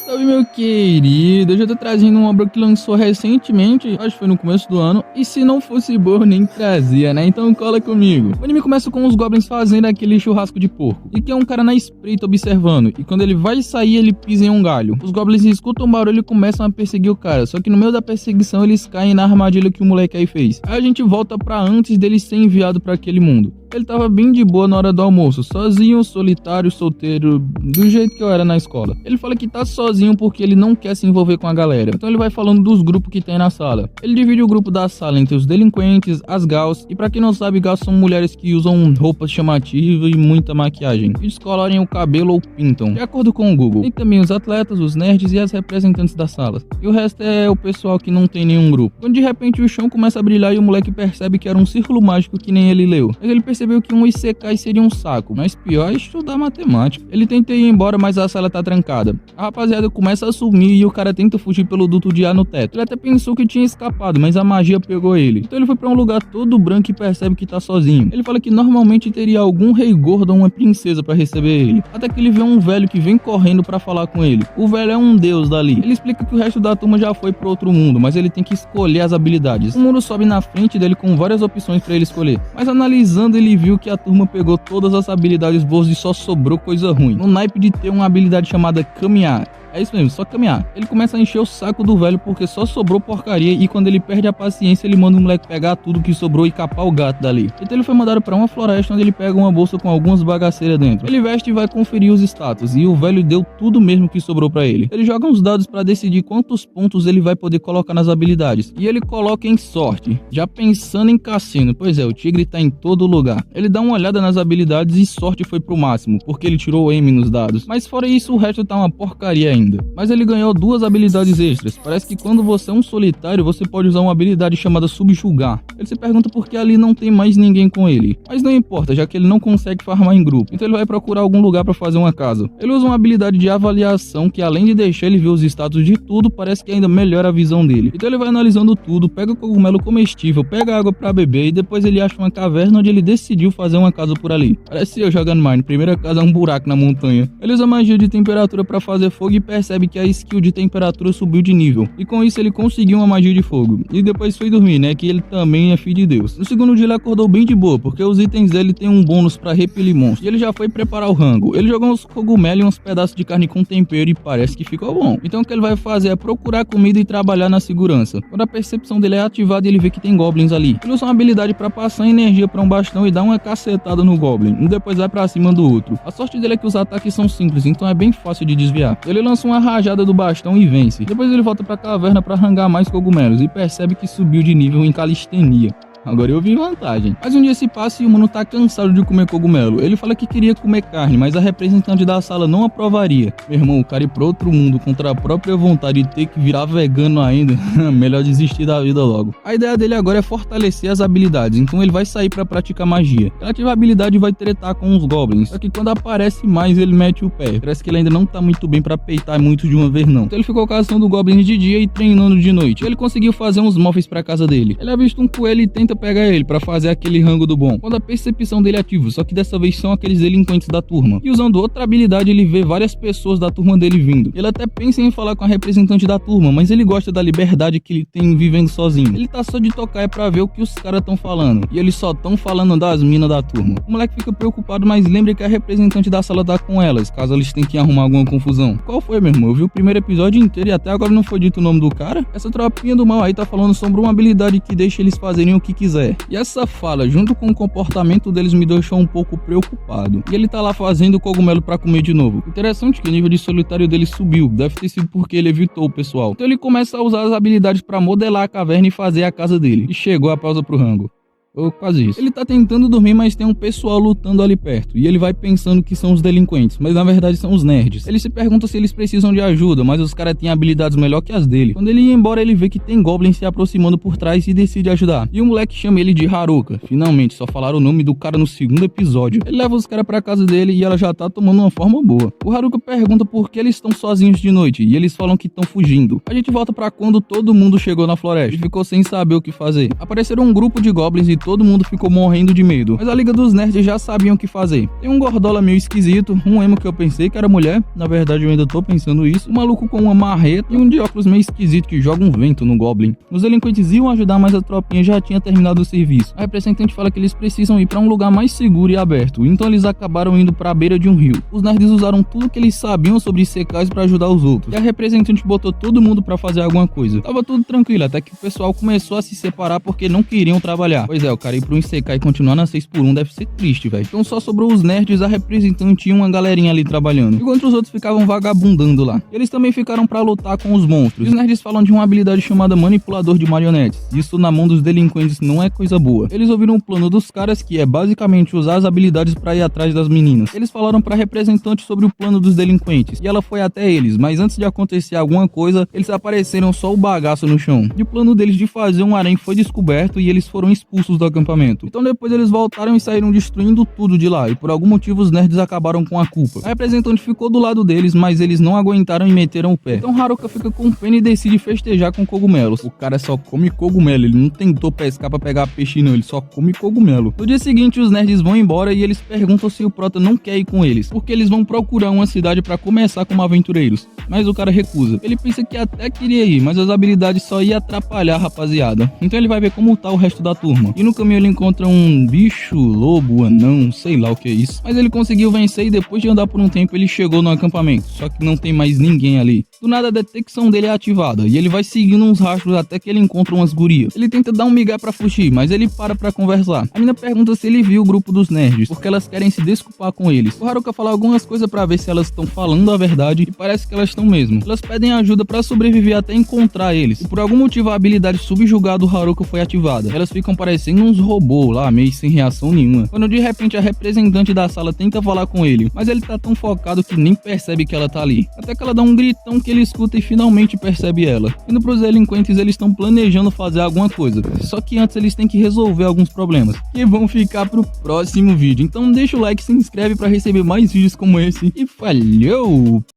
Salve, meu querido, eu já tô trazendo uma obra que lançou recentemente, acho que foi no começo do ano, e se não fosse boa eu nem trazia, né? Então cola comigo. O anime começa com os goblins fazendo aquele churrasco de porco, e que é um cara na espreita observando, e quando ele vai sair ele pisa em um galho. Os goblins escutam o barulho e começam a perseguir o cara, só que no meio da perseguição eles caem na armadilha que o moleque aí fez. Aí a gente volta pra antes dele ser enviado pra aquele mundo. Ele tava bem de boa na hora do almoço, sozinho, solitário, solteiro, do jeito que eu era na escola. Ele fala que tá sozinho porque ele não quer se envolver com a galera. Então ele vai falando dos grupos que tem na sala. Ele divide o grupo da sala entre os delinquentes, as gals, e pra quem não sabe, gals são mulheres que usam roupas chamativas e muita maquiagem, e descolorem o cabelo ou pintam, de acordo com o Google. Tem também os atletas, os nerds e as representantes da sala. E o resto é o pessoal que não tem nenhum grupo. Quando de repente o chão começa a brilhar e o moleque percebe que era um círculo mágico que nem ele leu. Mas ele percebeu que um Isekai seria um saco, mas pior é estudar matemática. Ele tenta ir embora, mas a sala tá trancada. A rapaziada começa a sumir e o cara tenta fugir pelo duto de ar no teto. Ele até pensou que tinha escapado, mas a magia pegou ele. Então ele foi pra um lugar todo branco e percebe que tá sozinho. Ele fala que normalmente teria algum rei gordo ou uma princesa pra receber ele. Até que ele vê um velho que vem correndo pra falar com ele. O velho é um deus dali. Ele explica que o resto da turma já foi pro outro mundo, mas ele tem que escolher as habilidades. O mundo sobe na frente dele com várias opções pra ele escolher. Mas analisando, ele viu que a turma pegou todas as habilidades boas e só sobrou coisa ruim. No naipe de ter uma habilidade chamada caminhar. É isso mesmo, só caminhar. Ele começa a encher o saco do velho porque só sobrou porcaria e quando ele perde a paciência ele manda o moleque pegar tudo que sobrou e capar o gato dali. Então ele foi mandado pra uma floresta onde ele pega uma bolsa com algumas bagaceiras dentro. Ele veste e vai conferir os status e o velho deu tudo mesmo que sobrou pra ele. Ele joga uns dados pra decidir quantos pontos ele vai poder colocar nas habilidades. E ele coloca em sorte, já pensando em cassino. Pois é, o tigre tá em todo lugar. Ele dá uma olhada nas habilidades e sorte foi pro máximo, porque ele tirou o M nos dados. Mas fora isso o resto tá uma porcaria ainda. Mas ele ganhou duas habilidades extras. Parece que quando você é um solitário, você pode usar uma habilidade chamada subjugar. Ele se pergunta por que ali não tem mais ninguém com ele. Mas não importa, já que ele não consegue farmar em grupo. Então ele vai procurar algum lugar para fazer uma casa. Ele usa uma habilidade de avaliação que além de deixar ele ver os status de tudo, parece que ainda melhora a visão dele. Então ele vai analisando tudo, pega o cogumelo comestível, pega água para beber e depois ele acha uma caverna onde ele decidiu fazer uma casa por ali. Parece eu jogando Mine, primeira casa é um buraco na montanha. Ele usa magia de temperatura para fazer fogo e percebe que a skill de temperatura subiu de nível, e com isso ele conseguiu uma magia de fogo, e depois foi dormir, né, que ele também é filho de Deus. No segundo dia ele acordou bem de boa, porque os itens dele tem um bônus pra repelir monstros, e ele já foi preparar o rango. Ele jogou uns cogumelos e uns pedaços de carne com tempero e parece que ficou bom. Então o que ele vai fazer é procurar comida e trabalhar na segurança. Quando a percepção dele é ativada, ele vê que tem goblins ali. Ele usa uma habilidade pra passar energia pra um bastão e dar uma cacetada no goblin, e depois vai pra cima do outro. A sorte dele é que os ataques são simples, então é bem fácil de desviar. Ele lança uma rajada do bastão e vence. Depois ele volta pra caverna pra rangar mais cogumelos e percebe que subiu de nível em calistenia. Agora eu vi vantagem. Mas um dia se passa e o mano tá cansado de comer cogumelo. Ele fala que queria comer carne, mas a representante da sala não aprovaria. Meu irmão, o cara ir pro outro mundo contra a própria vontade de ter que virar vegano ainda, melhor desistir da vida logo. A ideia dele agora é fortalecer as habilidades, então ele vai sair pra praticar magia. Ele ativa a habilidade e vai tretar com os goblins, só que quando aparece mais ele mete o pé. Parece que ele ainda não tá muito bem pra peitar muito de uma vez não. Então ele ficou caçando goblins de dia e treinando de noite. Ele conseguiu fazer uns móveis pra casa dele. Ele avista um coelho e tenta pegar ele pra fazer aquele rango do bom, quando a percepção dele ativa, só que dessa vez são aqueles delinquentes da turma. E usando outra habilidade ele vê várias pessoas da turma dele vindo. Ele até pensa em falar com a representante da turma, mas ele gosta da liberdade que ele tem vivendo sozinho. Ele tá só de tocar é pra ver o que os caras tão falando, e eles só tão falando das minas da turma. O moleque fica preocupado, mas lembra que a representante da sala tá com elas, caso eles tenham que arrumar alguma confusão. Qual foi, meu irmão? Eu vi o primeiro episódio inteiro e até agora não foi dito o nome do cara? Essa tropinha do mal aí tá falando sobre uma habilidade que deixa eles fazerem o que quiser. E essa fala, junto com o comportamento deles, me deixou um pouco preocupado. E ele tá lá fazendo o cogumelo pra comer de novo. Interessante que o nível de solitário dele subiu. Deve ter sido porque ele evitou o pessoal. Então ele começa a usar as habilidades pra modelar a caverna e fazer a casa dele. E chegou a pausa pro rango. Ou quase isso. Ele tá tentando dormir, mas tem um pessoal lutando ali perto. E ele vai pensando que são os delinquentes, mas na verdade são os nerds. Ele se pergunta se eles precisam de ajuda, mas os caras têm habilidades melhor que as dele. Quando ele ia embora, ele vê que tem goblins se aproximando por trás e decide ajudar. E o moleque chama ele de Haruka. Finalmente, só falaram o nome do cara no segundo episódio. Ele leva os caras pra casa dele e ela já tá tomando uma forma boa. O Haruka pergunta por que eles estão sozinhos de noite e eles falam que estão fugindo. A gente volta pra quando todo mundo chegou na floresta e ficou sem saber o que fazer. Apareceram um grupo de goblins e todo mundo ficou morrendo de medo. Mas a Liga dos Nerds já sabiam o que fazer. Tem um gordola meio esquisito, um emo que eu pensei que era mulher, na verdade eu ainda tô pensando isso, um maluco com uma marreta e um de óculos meio esquisito que joga um vento no Goblin. Os delinquentes iam ajudar, mas a tropinha já tinha terminado o serviço. A representante fala que eles precisam ir pra um lugar mais seguro e aberto, então eles acabaram indo pra beira de um rio. Os nerds usaram tudo que eles sabiam sobre Isekais pra ajudar os outros, e a representante botou todo mundo pra fazer alguma coisa. Tava tudo tranquilo, até que o pessoal começou a se separar porque não queriam trabalhar. Pois é, o cara ir pro Isekai e continuar na 6x1 deve ser triste, velho. Então só sobrou os nerds, a representante e uma galerinha ali trabalhando, enquanto os outros ficavam vagabundando lá. Eles também ficaram pra lutar com os monstros. E os nerds falam de uma habilidade chamada manipulador de marionetes. Isso na mão dos delinquentes não é coisa boa. Eles ouviram o plano dos caras, que é basicamente usar as habilidades pra ir atrás das meninas. Eles falaram pra representante sobre o plano dos delinquentes, e ela foi até eles, mas antes de acontecer alguma coisa, eles apareceram só o bagaço no chão. E o plano deles de fazer um harém foi descoberto e eles foram expulsos do acampamento. Então depois eles voltaram e saíram destruindo tudo de lá, e por algum motivo os nerds acabaram com a culpa. A representante ficou do lado deles, mas eles não aguentaram e meteram o pé. Então Haruka fica com pena e decide festejar com cogumelos. O cara só come cogumelo, ele não tentou pescar pra pegar peixe não, ele só come cogumelo. No dia seguinte os nerds vão embora e eles perguntam se o prota não quer ir com eles, porque eles vão procurar uma cidade pra começar como aventureiros. Mas o cara recusa. Ele pensa que até queria ir, mas as habilidades só iam atrapalhar a rapaziada. Então ele vai ver como tá o resto da turma. E no caminho ele encontra um bicho, lobo, anão, sei lá o que é isso. Mas ele conseguiu vencer e depois de andar por um tempo ele chegou no acampamento. Só que não tem mais ninguém ali. Do nada a detecção dele é ativada e ele vai seguindo uns rastros até que ele encontra umas gurias. Ele tenta dar um migué pra fugir, mas ele para pra conversar. A mina pergunta se ele viu o grupo dos nerds, porque elas querem se desculpar com eles. O Haruka fala algumas coisas pra ver se elas estão falando a verdade e parece que elas estão mesmo. Elas pedem ajuda pra sobreviver até encontrar eles. E por algum motivo a habilidade subjugar do Haruka foi ativada. Elas ficam parecendo uns robôs lá, meio sem reação nenhuma. Quando de repente a representante da sala tenta falar com ele, mas ele tá tão focado que nem percebe que ela tá ali. Até que ela dá um gritão que ele escuta e finalmente percebe ela. Indo pros delinquentes, eles estão planejando fazer alguma coisa. Só que antes eles têm que resolver alguns problemas, que vão ficar pro próximo vídeo. Então deixa o like, se inscreve pra receber mais vídeos como esse e falhou!